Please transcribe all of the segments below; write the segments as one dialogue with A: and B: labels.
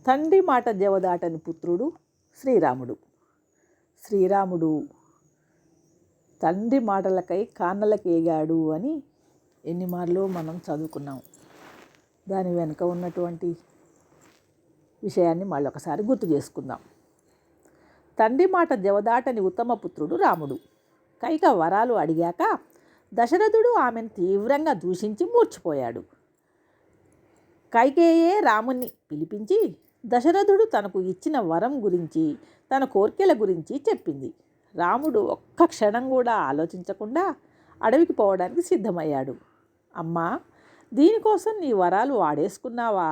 A: తండ్రి మాట జవదాటని పుత్రుడు శ్రీరాముడు. శ్రీరాముడు తండ్రి మాటలకై కాన్నలకేగాడు అని ఎన్నిమార్లు మనం చదువుకున్నాం. దాని వెనుక ఉన్నటువంటి విషయాన్ని మళ్ళీ ఒకసారి గుర్తు చేసుకుందాం. తండ్రి మాట జవదాటని ఉత్తమ పుత్రుడు రాముడు. కైక వరాలు అడిగాక దశరథుడు ఆమెను తీవ్రంగా దూషించి మూర్చిపోయాడు. కైకేయే రాముణ్ణి పిలిపించి దశరథుడు తనకు ఇచ్చిన వరం గురించి, తన కోర్కెల గురించి చెప్పింది. రాముడు ఒక్క క్షణం కూడా ఆలోచించకుండా అడవికి పోవడానికి సిద్ధమయ్యాడు. అమ్మా, దీనికోసం నీ వరాలు వాడేసుకున్నావా?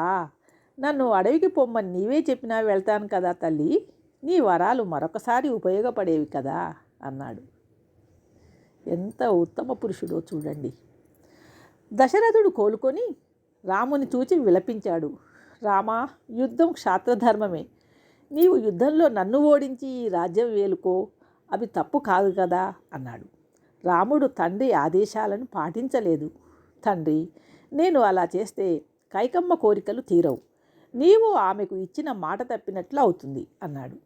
A: నన్ను అడవికి పొమ్మని నీవే చెప్పినా వెళ్తాను కదా తల్లి, నీ వరాలు మరొకసారి ఉపయోగపడేవి కదా అన్నాడు. ఎంత ఉత్తమ పురుషుడో చూడండి. దశరథుడు కోలుకొని రాముని చూచి విలపించాడు. రామా, యుద్ధం క్షాత్రధర్మమే. నీవు యుద్ధంలో నన్ను ఓడించి ఈ రాజ్యం వేలుకో, అవి తప్పు కాదు కదా అన్నాడు. రాముడు తండ్రి ఆదేశాలను పాటించలేదు. తండ్రి, నేను అలా చేస్తే కైకమ్మ కోరికలు తీరవు, నీవు ఆమెకు ఇచ్చిన మాట తప్పినట్లు అవుతుంది అన్నాడు.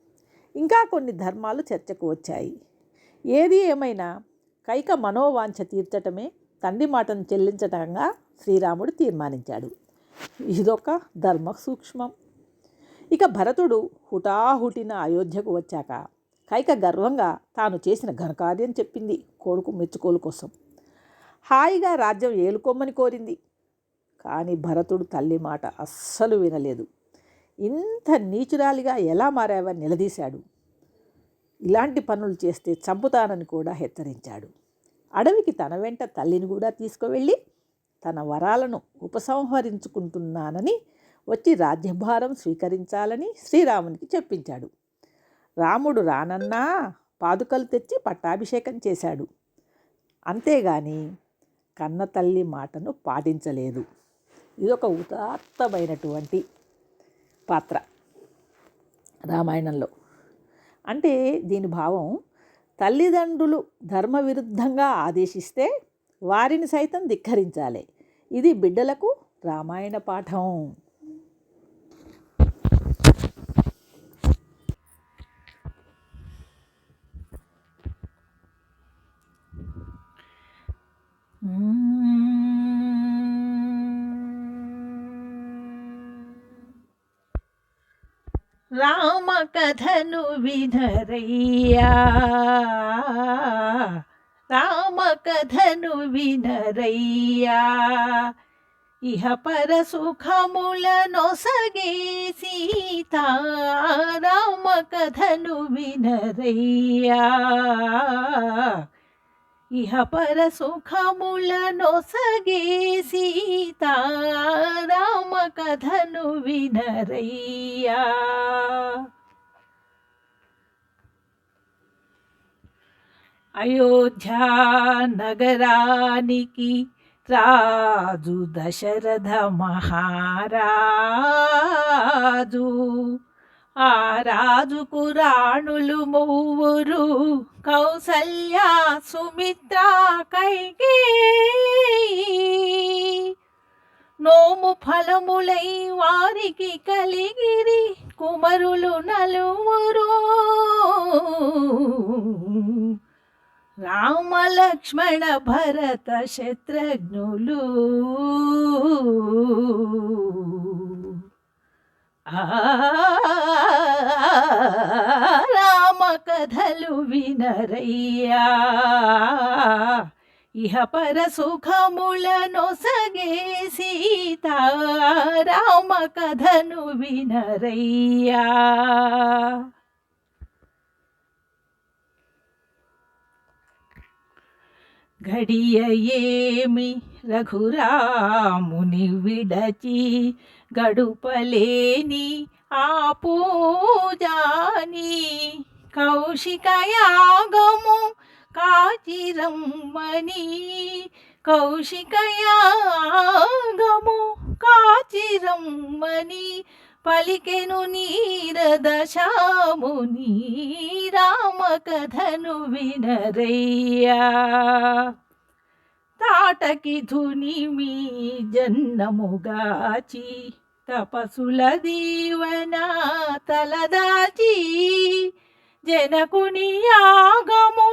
A: ఇంకా కొన్ని ధర్మాలు చర్చకు వచ్చాయి. ఏది ఏమైనా కైక మనోవాంఛ తీర్చటమే తండ్రి మాటను చెల్లించటంగా శ్రీరాముడు తీర్మానించాడు. ఇదొక ధర్మ సూక్ష్మం. ఇక భరతుడు హుటాహుటిన అయోధ్యకు వచ్చాక కైక గర్వంగా తాను చేసిన ఘనకార్యం చెప్పింది కొడుకు మెచ్చుకోలు కోసం. హాయిగా రాజ్యం ఏలుకోమని కోరింది. కానీ భరతుడు తల్లి మాట అస్సలు వినలేదు. ఇంత నీచురాలిగా ఎలా మారావని నిలదీశాడు. ఇలాంటి పనులు చేస్తే చంపుతానని కూడా హెచ్చరించాడు. అడవికి తన వెంట తల్లిని కూడా తీసుకువెళ్ళి తన వరాలను ఉపసంహరించుకుంటున్నానని వచ్చి రాజ్యభారం స్వీకరించాలని శ్రీరామునికి చెప్పించాడు. రాముడు రానన్నా పాదుకలు తెచ్చి పట్టాభిషేకం చేశాడు. అంతేగాని కన్న తల్లి మాటను పాటించలేదు. ఇదొక ఉదాత్తమైనటువంటి పాత్ర రామాయణంలో. అంటే దీని భావం, తల్లిదండ్రులు ధర్మ విరుద్ధంగా ఆదేశిస్తే వారిని సైతం ధిక్కరించాలి. ఇది బిడ్డలకు రామాయణ పాఠం.
B: రామ కథను వినరయ్యా, రామ కథను వినరయ్యా, ఇహ పర సుఖములనొసగే సీత, రామ కథను వినరయ్యా, ఇహ పర సుఖములనొసగే సీత, రామ కథను వినరయ్యా. అయోధ్యా నగరానికి రాజు దశరథ మహారాజు. ఆ రాజుకు రాణులు మూవురు, కౌసల్య, సుమిత్ర, కైకేయి. నోము ఫలములై వారికి కలిగిరి కుమరులు నలుగురు, రామ లక్ష్మణ భరత శత్రుఘ్నులు. రామ కథలు వినరయ్యా, ఇహ పర సుఖములనొసగే సీత, రామ కథను వినరయ్యా. ఘడియ ఏమి రఘురాముని విడచి గడుపలేని ఆ పూజాని, కౌశికయాగము కాచిరమ్మని, కౌశికయాగము కాచిరమ్మని పలికెను నీరదశాముని, రామ కథను వినరయ్యా. తాటకి ధుని మీ జన్నముగాచి తపసుల దీవన తలదాచి జనకుని యాగము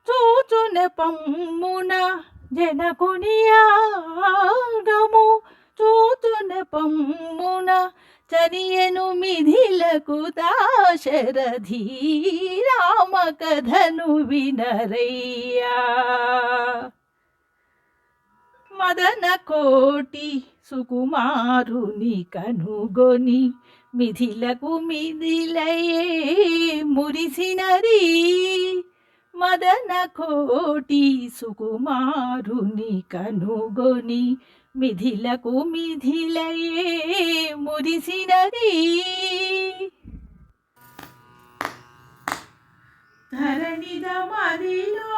B: చూచున పమ్మున జనకుని యాగము చూచున పమ్మున చనియను మిథిలకు దాశరథి రామ కథను వినరయ్యా. మదన కోటి సుకుమారుని కనుగొని మిథిలకు మిథిలయే మురిసినది. మదన కోటి సుకుమారుని కనుగొని మిథిలకు మిథిలయే మురిసినది. ధరణిద మదిలో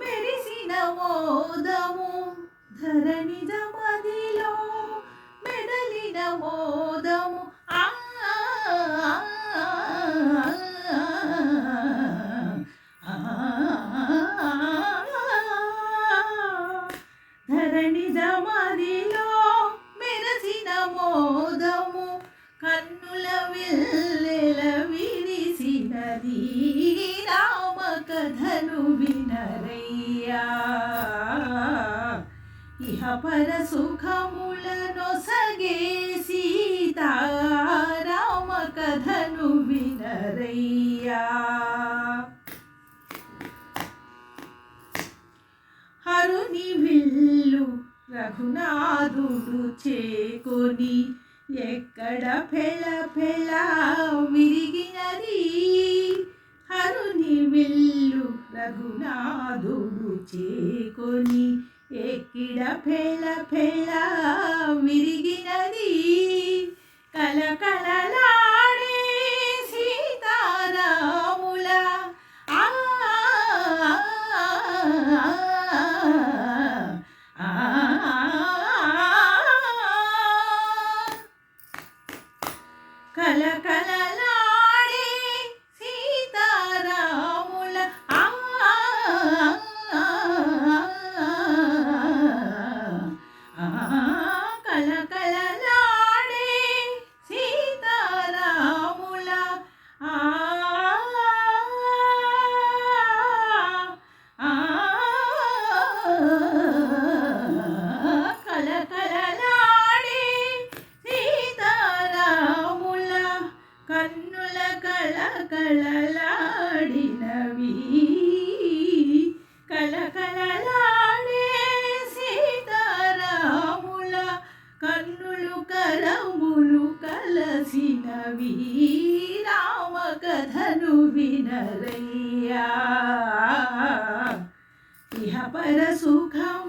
B: మెరిసిన మోదము ధరణిద మదిలో మెదలిన మోదము ధరణిద మదిలో మెరసిన మోదము కన్నుల వెల్లెల విరిసినది. రామ కథను వినరయ్యా. ఇహ పర సుఖములనొసగే సీత రామ కథను వినరయ్యా. హరుని విల్లు రఘునాథుడు చేకొని ఎక్కడ ఫెళ ఫెళ విరిగినది. హరుని విల్లు రఘునాథుడు చేకొని ఎక్కడ ఫెళ ఫెళ విరిగినది. కలకలలాడే సీతారాముల కలకలలాడే సీతారాముల కలకలలాడే సీతారాముల కలకలలాడే సీతారాముల కన్నుల కళకళలాడినవి. కళకళలాడే సీతారాముల కన్నులు కరములు కలసినవి. రామ కథను వినరయ్యా. ఇహ పర సుఖములనొసగే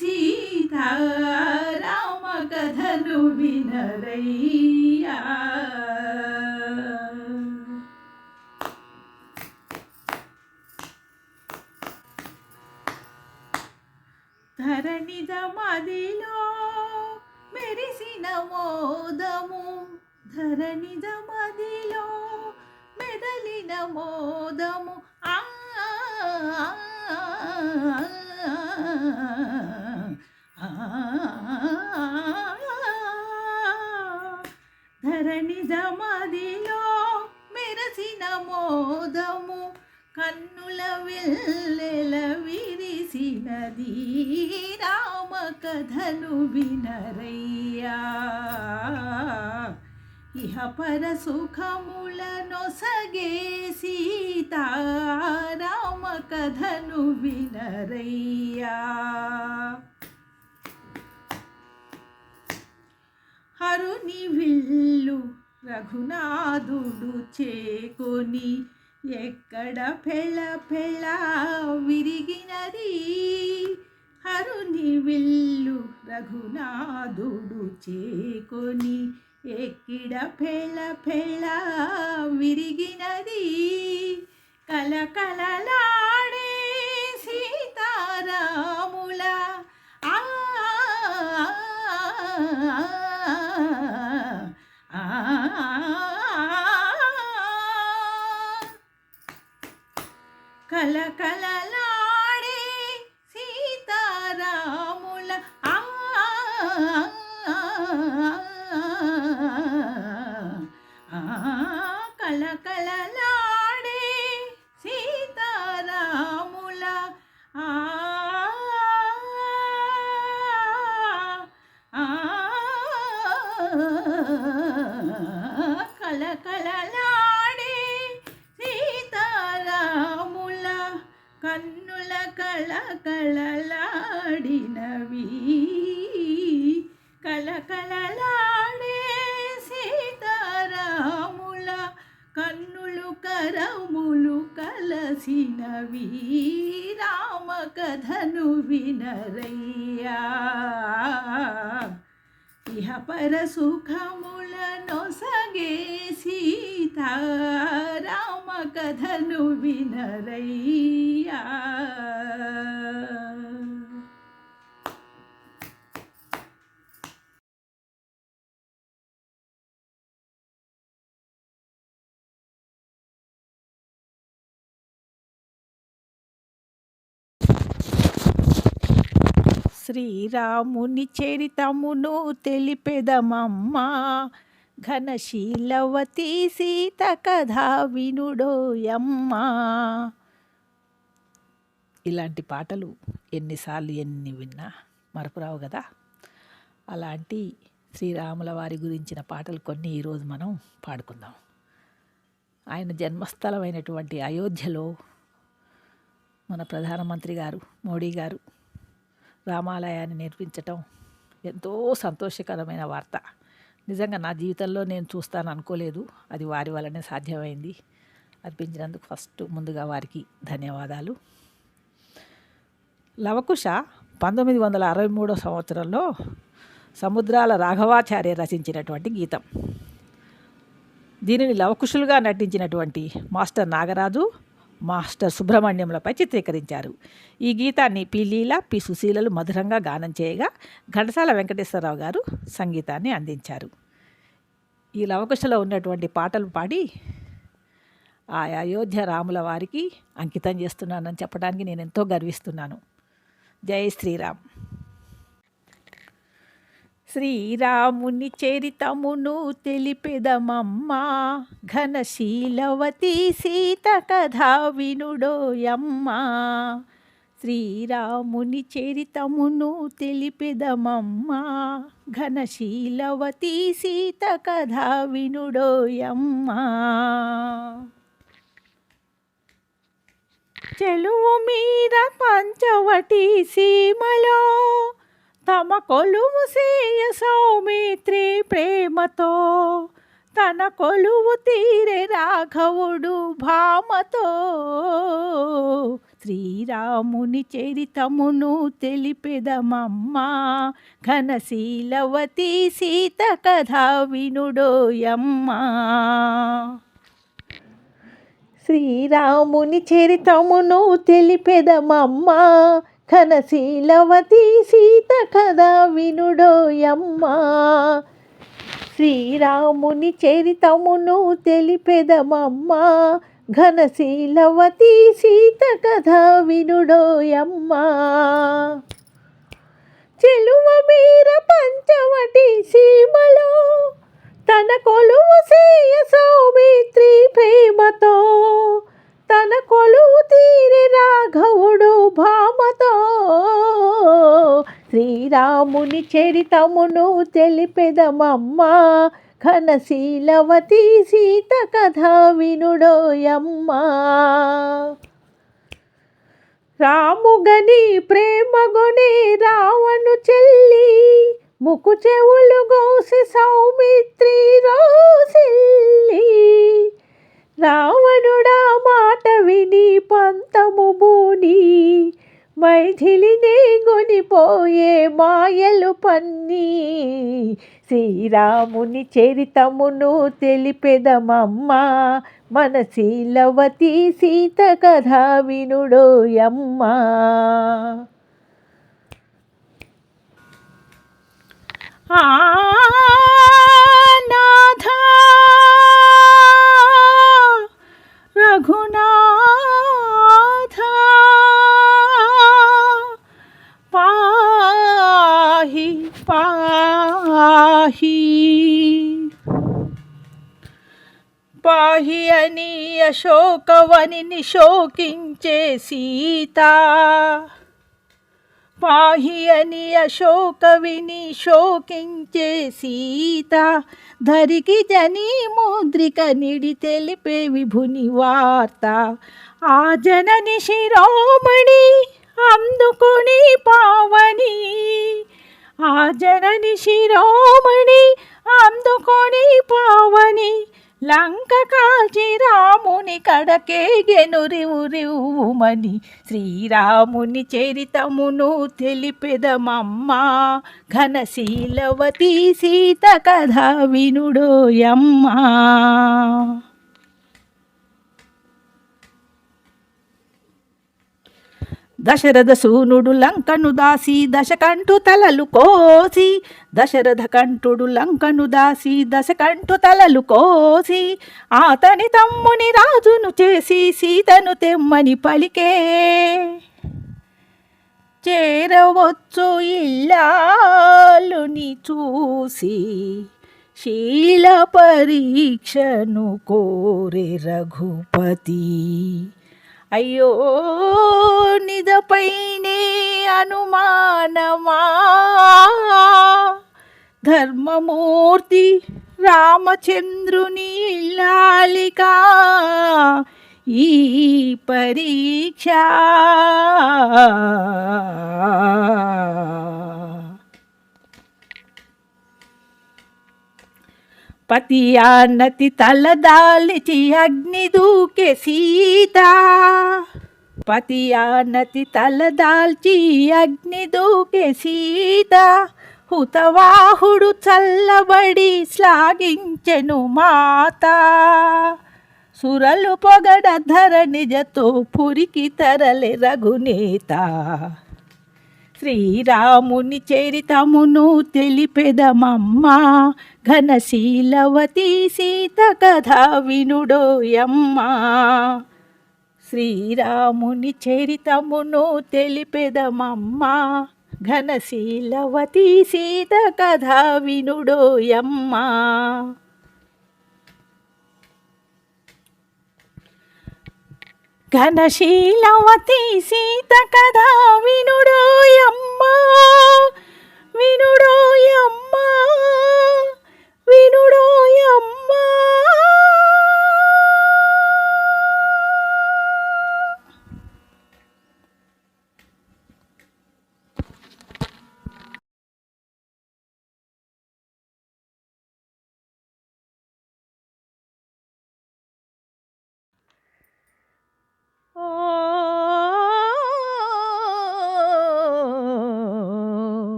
B: సీత రామ కథను వినరయ్యా. ధరణిద మదిలో మెరిసిన మోదము ధరణిద మదిలో మెదలిన మోదము ధరణిద మదిలో మెరసిన మోదము కన్నుల వెల్లెల విరిసినది. రామ కథను వినరయ్యా. ఇహ పర సుఖములనొసగే సీత రామ కథను వినరయ్యా. హరుని విల్లు రఘునాథుడు చేకొని ఎక్కడ ఫెళ ఫెళ విరిగినది. హరుని విల్లు రఘునాథుడు చేకొని ఎక్కడ ఫెళ ఫెళ విరిగినది. కలకలలాడే సీతారాముల కలకలలాడే సీతారాముల కళకళలాడే సీతారాముల కన్నుల కళకళలాడినవి కళకళలాడే సీతారాముల కన్నులు కరములు కలసినవి రామ కథను వినరయ్యా ఇహ పర సుఖములను సగే సీత రామ కథను వినరయ్యా.
A: శ్రీరాముని చరితమును తెలిపెదమమ్మా ఘనశీలవతి సీత కథ వినుడోయమ్మా. ఇలాంటి పాటలు ఎన్నిసార్లు ఎన్ని విన్నా మరపురావు కదా. అలాంటి శ్రీరాముల వారి గురించిన పాటలు కొన్ని ఈరోజు మనం పాడుకుందాం. ఆయన జన్మస్థలమైనటువంటి అయోధ్యలో మన ప్రధానమంత్రి గారు మోడీ గారు రామాలయాన్ని నిర్మించటం ఎంతో సంతోషకరమైన వార్త. నిజంగా నా జీవితంలో నేను చూస్తాను అనుకోలేదు. అది వారి వల్లనే సాధ్యమైంది. అర్పించినందుకు ముందుగా వారికి ధన్యవాదాలు. లవకుశ 1963 సంవత్సరంలో సముద్రాల రాఘవాచార్య రచించినటువంటి గీతం. దీనిని లవకుశులుగా నటించినటువంటి మాస్టర్ నాగరాజు, మాస్టర్ సుబ్రహ్మణ్యంలపై చిత్రీకరించారు. ఈ గీతాన్ని పి లీల, పి సుశీలలు మధురంగా గానం చేయగా ఘంటసాల వెంకటేశ్వరరావు గారు సంగీతాన్ని అందించారు. ఈ లవకుశలో ఉన్నటువంటి పాటలు పాడి ఆ అయోధ్య రాముల వారికి అంకితం చేస్తున్నానని చెప్పడానికి నేను ఎంతో గర్విస్తున్నాను. జై శ్రీరామ్. శ్రీరాముని చరితమును తెలిపెదమమ్మా ఘనశీలవతి సీత కథ వినుడోయమ్మా. శ్రీరాముని చరితమును తెలిపెదమమ్మా ఘనశీలవతి సీత కథ వినుడోయమ్మా. చెలువు మీర పంచవటి సీమలో తమ కొలువు సేయ సౌమిత్రి ప్రేమతో తన కొలువు తీరే రాఘవుడు భామతో శ్రీరాముని చరితమును తెలిపెదమమ్మా ఘనశీలవతి సీత కథ వినుడోయమ్మా. శ్రీరాముని చరితమును తెలిపెదమమ్మా ఘనశీలవతి సీత కథ వినుడోయమ్మా. శ్రీరాముని చరితమును తెలిపెదమమ్మా ఘనశీలవతి సీత కథ వినుడోయమ్మా. చెలువ మీర పంచవటి సీమలో తన కొలువు సేయ సౌమిత్రి ప్రేమతో తన కొలువు తీరే రాఘవుడు భామతో శ్రీరాముని చరితమును తెలిపెదమమ్మా ఘనశీలవతి సీత కథ వినుడోయమ్మా. రాముగని ప్రేమగొని రావణు చెల్లి ముకు చెవులు గోసి సౌమిత్రి రోసిల్లి రావణుడా మాట విని పంతము బూని మైథిలినే గొనిపోయే మాయలు పన్ని శ్రీరాముని చరితమును తెలిపెదమమ్మా మనశీలవతి సీత కథ వినుడోయమ్మా. నాథ రఘునాథ పాహి పాహి పాహి అని అశోకవనిని శోకించే సీత
B: పాహి అని అశోక విని శోకించే సీత, ధరికి జని ముద్రిక నిడి తెలిపే విభుని వార్త. ఆ జనని శిరోమణి అందుకొని పావని, ఆ జనని శిరోమణి అందుకొని పావని, లంక కాల్చి రాముని కడకేగెను రివురివుమని. శ్రీరాముని చరితమును తెలిపెదమమ్మా, ఘనశీలవతి సీత కథ వినుడోయమ్మా. దశరథ సూనుడు లంకను దాసి దశకంఠు తలలు కోసి, దశరథ కంఠుడు లంకను దాసి దశకంఠు తలలు కోసి, అతని తమ్ముని రాజును చేసి సీతను తెమ్మని పలికే. చేరవచ్చు ఇల్లాలుని చూసి శీల పరీక్షను కోరే రఘుపతి. అయ్యో నిజపైనే అనుమానమా, ధర్మమూర్తి రామచంద్రుని ఇల్లాలిక ఈ పరీక్ష. పతి అన్నతి తలదాల్చి అగ్ని దూకే సీత, పతి అన్నతి తలదాల్చి అగ్ని దూకే సీత. హుతవాహుడు చల్లబడి శ్లాఘించెను మాత, సురలు పొగడ ధరణిజతో పురికి తరలే రఘునేత. శ్రీరాముని చరితమును తెలిపెదమమ్మా, ఘనశీలవతి సీత కథ వినుడోయమ్మా. శ్రీరాముని చరితమును తెలిపెదమమ్మా, ఘనశీలవతి సీత కథ వినుడోయమ్మా. ఘనశీలవతి సీత కథ వినుడోయమ్మా, వినుడోయమ్మా, వినుడోయమ్మా.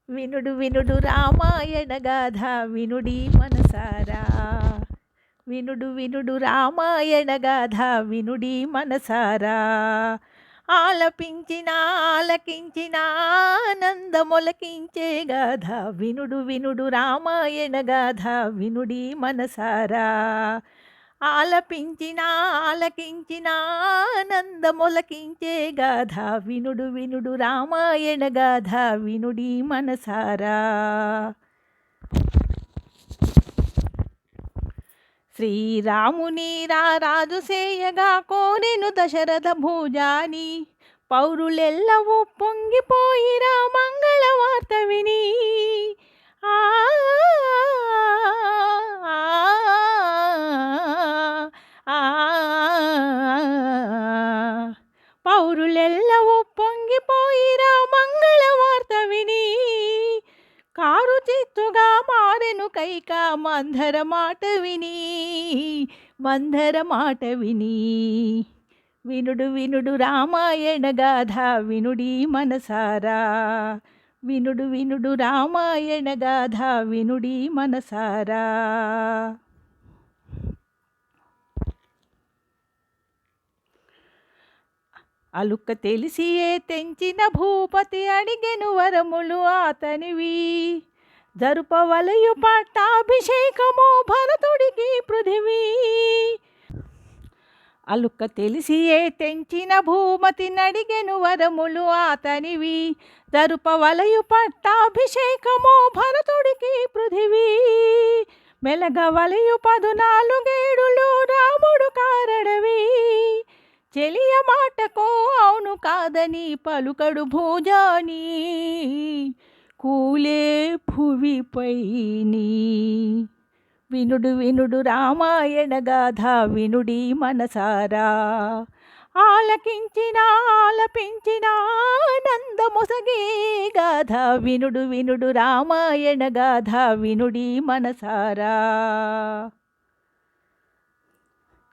B: వినుడు వినుడు రామాయణ గాథ వినుడి మనసారా, వినుడు వినుడు రామాయణ గాథ వినుడి మనసారా. ఆలపించిన ఆలకించిన ఆనందమొలకించే గాథ వినుడు వినుడు రామాయణ గాథ వినుడి మనసారా. ఆలపించిన ఆలకించిన ఆనందమొలకించే గాథ వినుడు వినుడు రామాయణ గాథ వినుడి మనసారా. శ్రీరాముని రాజు సేయగా కోరెను దశరథ భూజాని, పౌరులెల్లవూ పొంగిపోయిరా మంగళవార్త విని. పౌరులెల్లవూ పొంగిపోయిరా మంగళవార్త విని. కారు చిత్తుగా మారెను కైక మందర మాట విని, మందర మాట విని. వినుడు వినుడు రామాయణ గాథ వినుడి మనసారా, వినుడు వినుడు రామాయణ గాథ వినుడి మనసారా. అలుక్క తెలిసియే తెంచిన భూపతి అడిగెను వరములు అతనివి, జరుపవలయు పట్టాభిషేకము భరతుడికి పృథివీ. అలుక్క తెలిసియే తెంచిన భూమతి నడిగెను వరములు అతనివి, జరుపవలయు పట్టాభిషేకము భరతుడికి పృథివీ. మెలగవలయు 14 రాముడు కారడవి, చెలియ మాటకో అవును కాదని పలుకడు భోజాని కూలే భువిపైని. వినుడు వినుడు రామాయణ గాథ వినుడి మనసారా, ఆలకించిన ఆలపించిన ఆనందమొసగే గాథ. వినుడు వినుడు రామాయణ గాథ వినుడి మనసారా.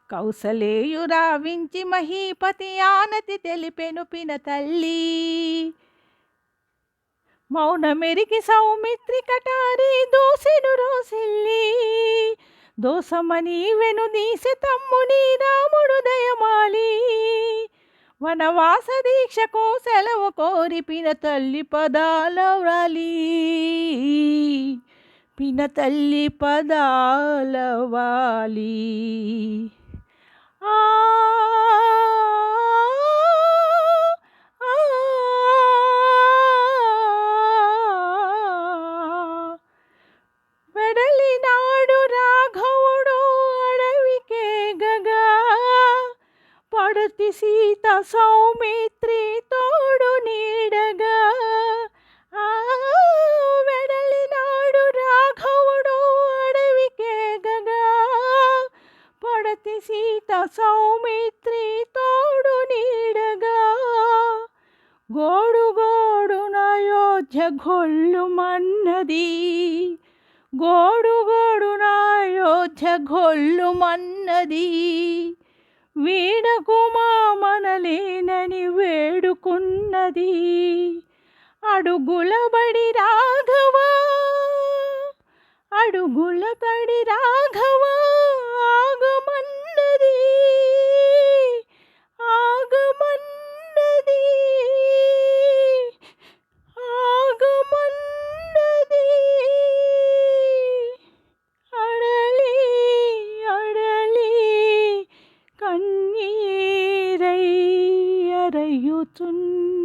B: కౌసలేయురావించి మహీపతి ఆనతి తెలిపెను పిన తల్లి, మౌనమెరికి సౌమిత్రి కటారి దోసెను రోసిల్లి. దోసమని వెనుదీసె తమ్ముని రాముడు దయమాలి, వనవాస దీక్షకు సెలవు కోరి పిన తల్లి పదాల వ్రాలి. పిన తల్లి పదాల వాలి. ఆ వెడలినాడు రాఘవుడు అడవికే గగా, పడతి సీత సౌమిత్రి తోడు నీడగా. వెడలినాడు రాఘవుడు అడవికే గగా, పడతి సీత సౌమిత్రి తోడు నీడగా. గోడు గోడున అయోధ్య గొల్లుమన్నది, గోడు గోడున అయోధ్య గొల్లుమన్నది. వీడకుమా మనలేనని వేడుకున్నది, అడుగులబడి రాఘవ అడుగుల తడి రాఘవ ఆగమన్నది, ఆగమన్నది, ఆగమన్నది. అడలి అడలి కన్నీరై అరయుతున్న